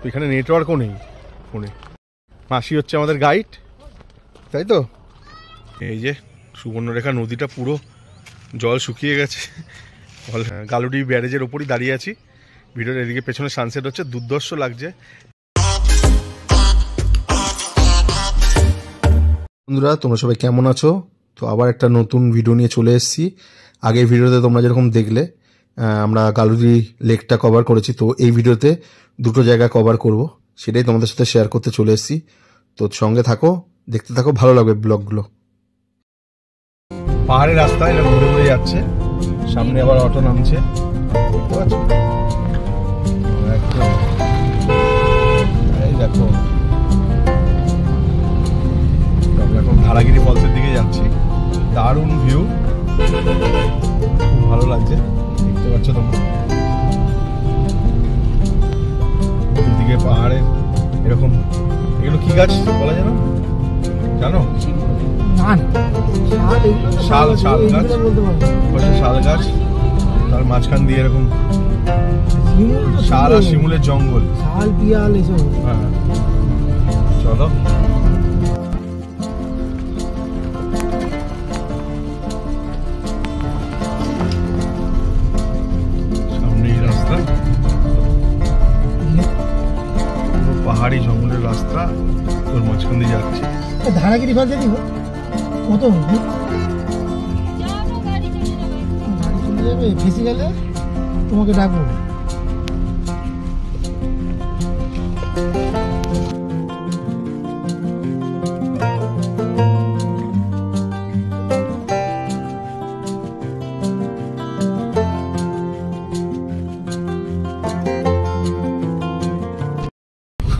এখানে নেটওয়ার্কও নেই ফোনে। মাসি হচ্ছে আমাদের গাইড, তাই তো? এই যে সুবর্ণরেখা নদীটা পুরো জল শুকিয়ে গেছে। গালুডি ব্যারেজের ওপরই দাঁড়িয়ে আছি। ভিডিওর এদিকে পেছনে সানসেট হচ্ছে, দুর্ধর্ষ লাগছে। বন্ধুরা তোমরা সবাই কেমন আছো? তো আবার একটা নতুন ভিডিও নিয়ে চলে এসেছি। আগের ভিডিওতে তোমরা যেরকম দেখলে আমরা গালুডি লেকটা কভার করেছি, তো এই ভিডিওতে দুটো জায়গা কভার করব, সেটাই তোমাদের সাথে শেয়ার করতে চলে এসেছি। তো সঙ্গে থাকো, দেখতে থাকো, ভালো লাগবে ব্লগগুলো। পাহাড়ের রাস্তায় এটা ঘুরে ঘুরে যাচ্ছে, সামনে আবার অটো নামছে, দেখতে পাচ্ছ? এই দেখো এখন ধারাগিরি ফলসের দিকে যাচ্ছি। দারুণ ভিউ, ভালো লাগছে, দেখতে পাচ্ছ তোমরা। দিকে পাহাড়ের এরকম, এগুলো কি গাছ বলা জানো? শাল গাছ, শাল গাছ, তার মাঝখান দিয়ে এরকম শাল আর শিমুলের জঙ্গল। হ্যাঁ, চলো। সামনে রাস্তা, পাহাড়ি জঙ্গলের রাস্তা, তোর মাঝখান দিয়ে যাচ্ছে। ধারাগিরি ফল যদি কত গাড়ি চলে যাবে, ফেসে গেলে তোমাকে ডাকবো।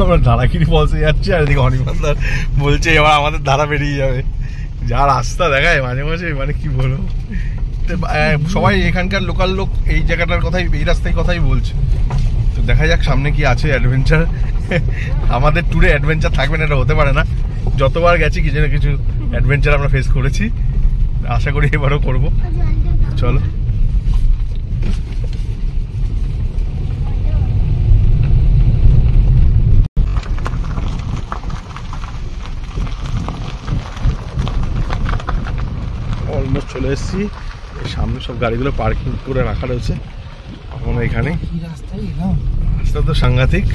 আমরা ধারাগিরি ফলসে যাচ্ছি, আর এদিকে অনিমানদার বলছে এবার আমাদের ধারা বেরিয়ে যাবে। যা রাস্তা দেখায় মাঝে মাঝে, মানে কি বলবো। সবাই এখানকার লোকাল লোক এই জায়গাটার কথাই, এই রাস্তায় কথাই বলছে। তো দেখা যাক সামনে কি আছে অ্যাডভেঞ্চার। আমাদের ট্যুরে অ্যাডভেঞ্চার থাকবে না এটা হতে পারে না। যতবার গেছি কিছু না কিছু অ্যাডভেঞ্চার আমরা ফেস করেছি, আশা করি এবারও করবো। চলো। অলমোস্ট চলে এসেছি। সামনে সব গাড়িগুলো পার্কিং করে রাখা রয়েছে। এখন এখানে রাস্তা তো সাংঘাতিক,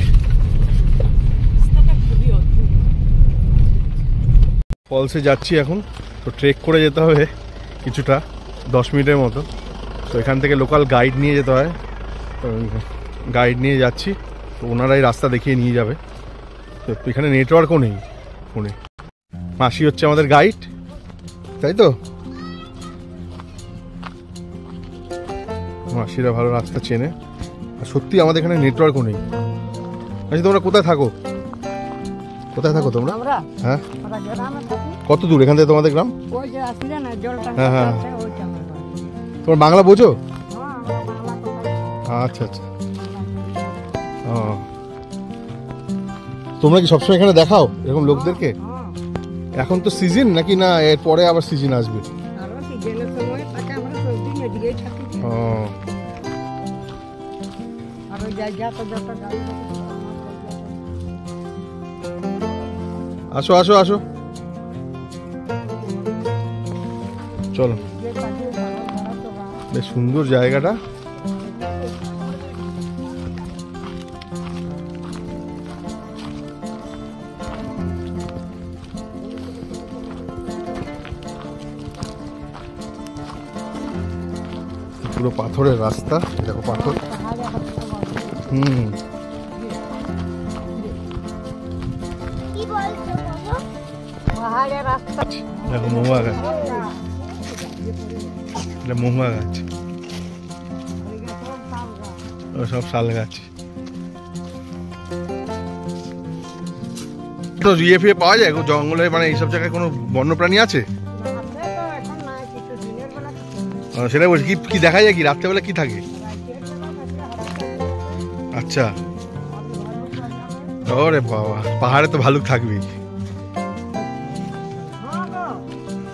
ফলসে যাচ্ছি এখন। তো ট্রেক করে যেতে হবে কিছুটা, 10 মিনিটের মতো। তো এখান থেকে লোকাল গাইড নিয়ে যেতে হয়, গাইড নিয়ে যাচ্ছি। তো ওনারাই রাস্তা দেখিয়ে নিয়ে যাবে। তো এখানে নেটওয়ার্কও নেই ফোনে। মাসি হচ্ছে আমাদের গাইড, তাই তো? মাসিরা ভালো রাস্তা চেনে। আর সত্যি আমাদের এখানে নেটওয়ার্কও নেই। আচ্ছা তোমরা কোথায় থাকো? কোথায় থাকো তোমরা? হ্যাঁ, কত দূর এখান থেকে তোমাদের গ্রাম? হ্যাঁ হ্যাঁ, তোমার বাংলা বোঝো? আচ্ছা আচ্ছা। ও, তোমরা কি সবসময় এখানে দেখাও এরকম লোকদেরকে? এখন তো সিজন নাকি, না এর পরে আবার সিজন আসবে? আসো আসো আসো, চলো। বেশ সুন্দর জায়গাটা। পুরো পাথরের রাস্তা, দেখো পাথর। দেখো মহুয়া গাছ, এটা মহুয়া গাছ, সব শাল গাছ। তো ইয়ে ফিয়ে পাওয়া যায় জঙ্গলে, মানে এইসব জায়গায় কোনো বন্যপ্রাণী আছে? সেটা বলছি, কি দেখা যায়, কি রাত্রেবেলা কি থাকে? আচ্ছা, ওরে বাবা, পাহাড়ে তো ভালুক থাকবেই।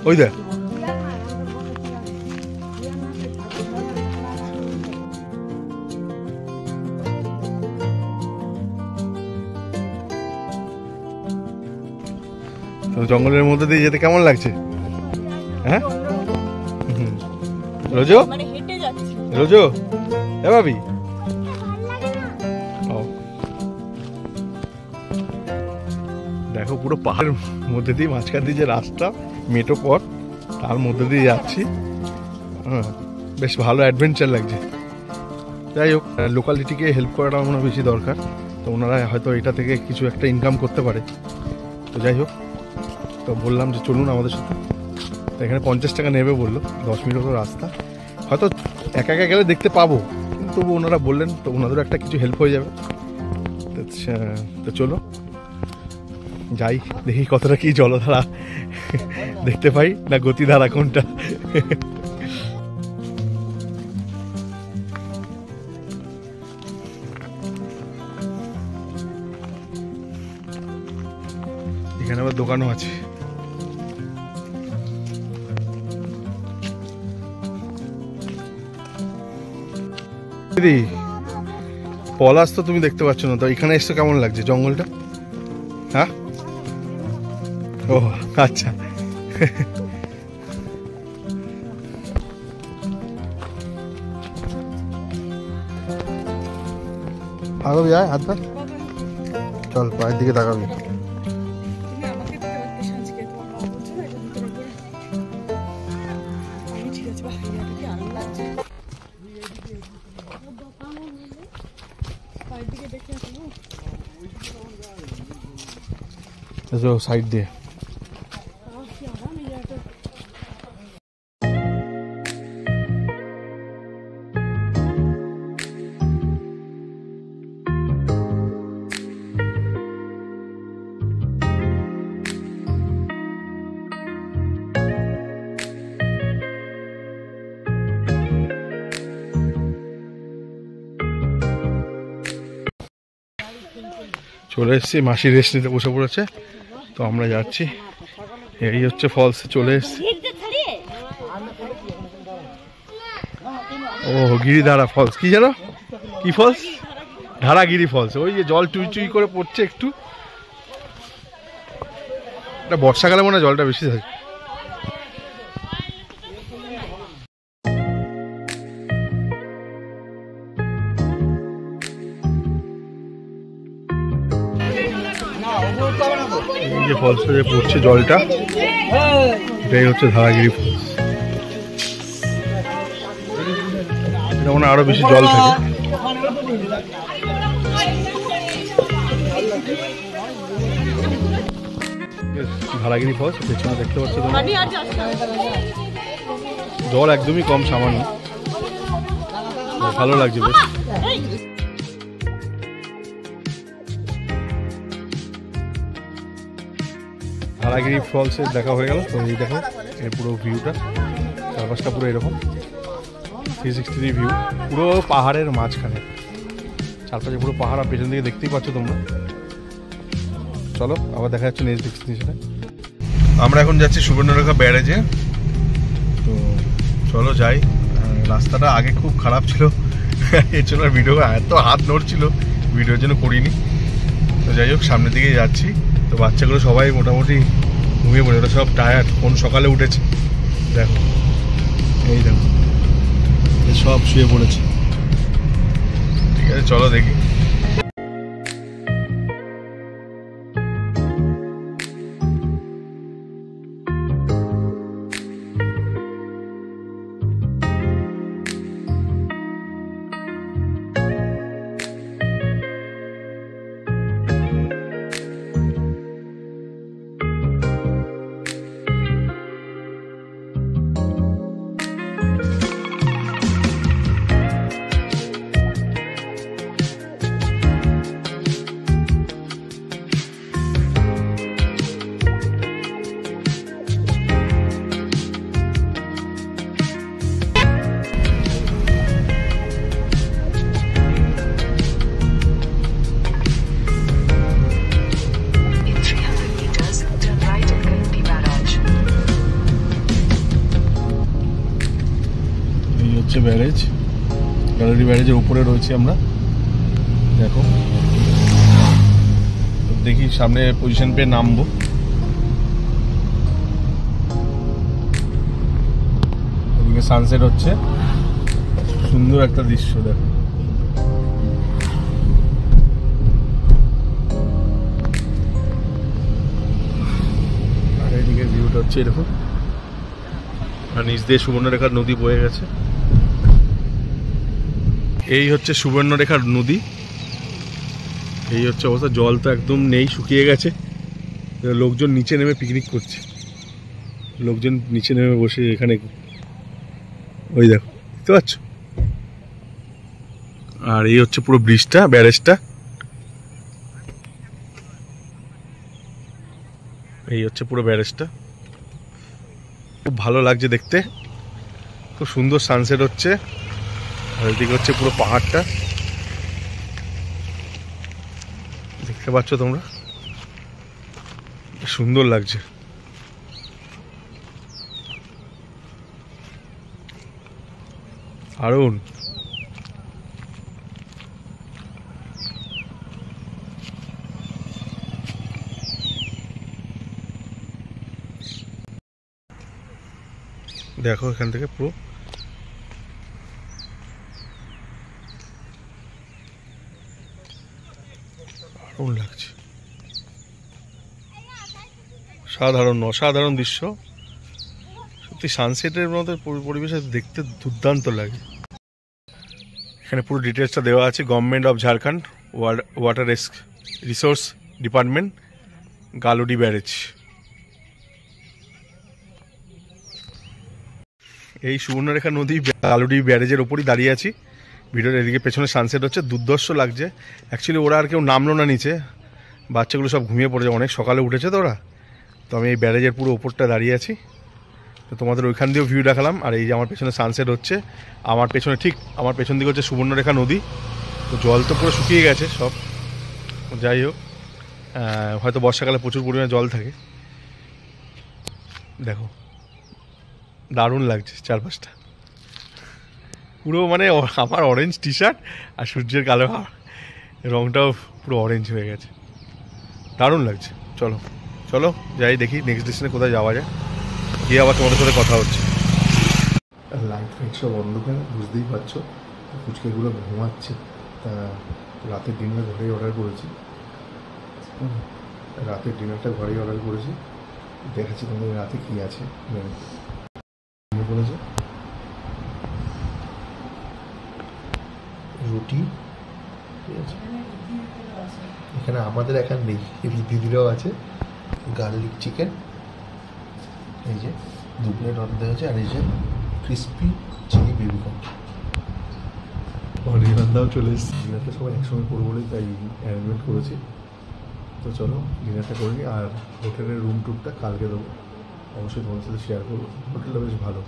ওই দেখ, তো জঙ্গলের মধ্যে দিয়ে যেতে কেমন লাগছে? হ্যাঁ রোজো রোজো এ ভাবি দেখো পুরো পাহাড়ের মধ্যে দিয়ে মাঝখান দিয়ে যে রাস্তা মেটো পথ তার মধ্যে দিয়ে যাচ্ছি। হ্যাঁ বেশ ভালো অ্যাডভেঞ্চার লাগছে। যাই হোক লোকালিটিকে হেল্প করাটা আমার বেশি দরকার, তো ওনারা হয়তো এটা থেকে কিছু একটা ইনকাম করতে পারে। তো যাই হোক, তো বললাম যে চলুন আমাদের সাথে। তো এখানে 50 টাকা নেবে বললো, 10 মিনিট মতো রাস্তা, হয়তো একা একা গেলে দেখতে পাবো, কিন্তু তবু ওনারা বললেন তো ওনাদেরও একটা কিছু হেল্প হয়ে যাবে। তো চলো যাই, দেখি কতটা কি জলধারা দেখতে পাই না গতিধারা কোনটা। এখানে আবার দোকানও আছে। দিদি পলাশ তো তুমি দেখতে পাচ্ছ না, তো এখানে এসে কেমন লাগছে জঙ্গলটা? হ্যাঁ ও আচ্ছা। আগাবি আয় হাত চল, পায়ের দিকে তাকাবি। সাইড দিয়ে চলে এসেছি, মাসি রেস্ট নিতে বসে পড়েছে, তো আমরা যাচ্ছি। এই হচ্ছে ফলস, চলে এসেছি। ও গিরিধারা ফলস, কি জানো কি ফলস? ধারাগিরি ফলস। ওই যে জল চুই চুই করে পড়ছে একটু, এটা বর্ষাকালে মনে হয় জলটা বেশি থাকে। এই যে ফলসে যে পড়ছে জলটা, এটাই হচ্ছে ধারাগিরি ফলস। এটা মনে আরো বেশি জল থাকে। ধারাগিরি ফলস পেছনে দেখতে পাচ্ছ তোমরা, জল একদমই কম, সামান্য, ভালো লাগছে বেশ। ধারাগিরি ফলসের দেখা হয়ে গেল। তো এই দেখো এর পুরো ভিউটা, চারপাশটা পুরো এরকম 360 ভিউ, পুরো পাহাড়ের মাঝখানে, চারপাশে পুরো পাহাড়, আর পেছন দিকে দেখতেই পাচ্ছ তোমরা। চলো আবার দেখা যাচ্ছে নেক্সট ডেস্টিনেশনে। আমরা এখন যাচ্ছি সুবর্ণরেখা ব্যারেজে, তো চলো যাই। রাস্তাটা আগে খুব খারাপ ছিল, এর জন্য ভিডিও এত হাত নড়ছিল, ভিডিওর জন্য করিনি। তো যাই হোক সামনের দিকে যাচ্ছি। তো বাচ্চাগুলো সবাই মোটামুটি ঘুমিয়ে পড়ে, ওরা সব টায়ার্ড, কোন সকালে উঠেছে দেখো, এই দেখো সব শুয়ে পড়েছে। ঠিক আছে চলো দেখি। ব্যারেজ, গ্যালারি ব্যারেজের উপরে রয়েছি আমরা, দেখো। দেখি সামনে পজিশন পেয়ে নামবো। সানসেট হচ্ছে, সুন্দর একটা দৃশ্য দেখো। আর এদিকে ভিউটা হচ্ছে এরকম, আর নিচ দিয়ে সুবর্ণরেখার নদী বয়ে গেছে। এই হচ্ছে সুবর্ণরেখার নদী, এই হচ্ছে অবস্থা। জল তো একদম নেই, শুকিয়ে গেছে। লোকজন নিচে নেমে পিকনিক করছে, লোকজন নিচে নেমে বসে এখানে, ওই দেখো দেখতে পাচ্ছ। আর এই হচ্ছে পুরো ব্রিজটা, ব্যারেজটা। এই হচ্ছে পুরো ব্যারেজটা, খুব ভালো লাগছে দেখতে, খুব সুন্দর সানসেট হচ্ছে। আর এদিকে হচ্ছে পুরো পাহাড়টা, দেখতে পাচ্ছ তোমরা, সুন্দর লাগছে। দারুণ। দেখো এখান থেকে পুরো দারুণ লাগছে, সাধারণ অসাধারণ দৃশ্য সত্যি। সানসেটের মধ্যে পরিবেশে দেখতে দুর্দান্ত লাগে। এখানে পুরো ডিটেলসটা দেওয়া আছে। Government of Jharkhand water resource department, Galudih barrage. এই সুবর্ণরেখা নদী গালুডি ব্যারেজের ওপরই দাঁড়িয়ে আছি। ভিডিওর এদিকে পেছনে সানসেট হচ্ছে, দুর্ধর্ষ লাগছে। অ্যাকচুয়ালি ওরা আর কেউ নামলো না নিচে, বাচ্চাগুলো সব ঘুমিয়ে পড়েছে, অনেক সকালে উঠেছে তো ওরা। তো আমি এই ব্যারেজের পুরো ওপরটা দাঁড়িয়ে আছি, তো তোমাদের ওইখান দিয়েও ভিউ দেখালাম। আর এই যে আমার পেছনে সানসেট হচ্ছে, আমার পেছনে ঠিক আমার পেছন দিকে হচ্ছে সুবর্ণরেখা নদী। তো জল তো পুরো শুকিয়ে গেছে সব, যাই হোক, হয়তো বর্ষাকালে প্রচুর পরিমাণে জল থাকে। দেখো দারুণ লাগছে চারপাশটা পুরো, মানে আমার অরেঞ্জ টি শার্ট আর সূর্যের কালো রংটাও পুরো অরেঞ্জ হয়ে গেছে, দারুণ লাগছে। চলো চলো যাই, দেখি নেক্সট ডেস্টিনেশনে কোথায় যাওয়া যায়, গিয়ে আবার তোমাদের সাথে কথা হচ্ছে। লাইট ফাইট সব অন্ধকার, বুঝতেই পারছো। ফুচকাগুলো ঘুমাচ্ছে। তা রাতের ডিনার ঘরেই অর্ডার করেছি, রাতের ডিনারটা ঘরেই অর্ডার করেছি। দেখাচ্ছি তোমাদের রাতে কী আছে। বলেছে রুটি, ঠিক আছে। এখানে আমাদের এখানে নেই, দিদিরাও আছে। গার্লিক চিকেন, এই যে 2 প্লেট অর্ডার দেওয়া হয়েছে। আর এই যে ক্রিসপি চিলি বেবিকর্ন, অনির্বাণদাও চলে এসেছে। ডিনারটা সবাই একসঙ্গে করবো বলেই তাই অ্যারেঞ্জমেন্ট করেছি। তো চলো ডিনারটা করে নিই। আর হোটেলের রুম টুরটা কালকে দেবো, অবশ্যই তোমাদের সাথে শেয়ার করবো। হোটেলটা বেশ ভালো।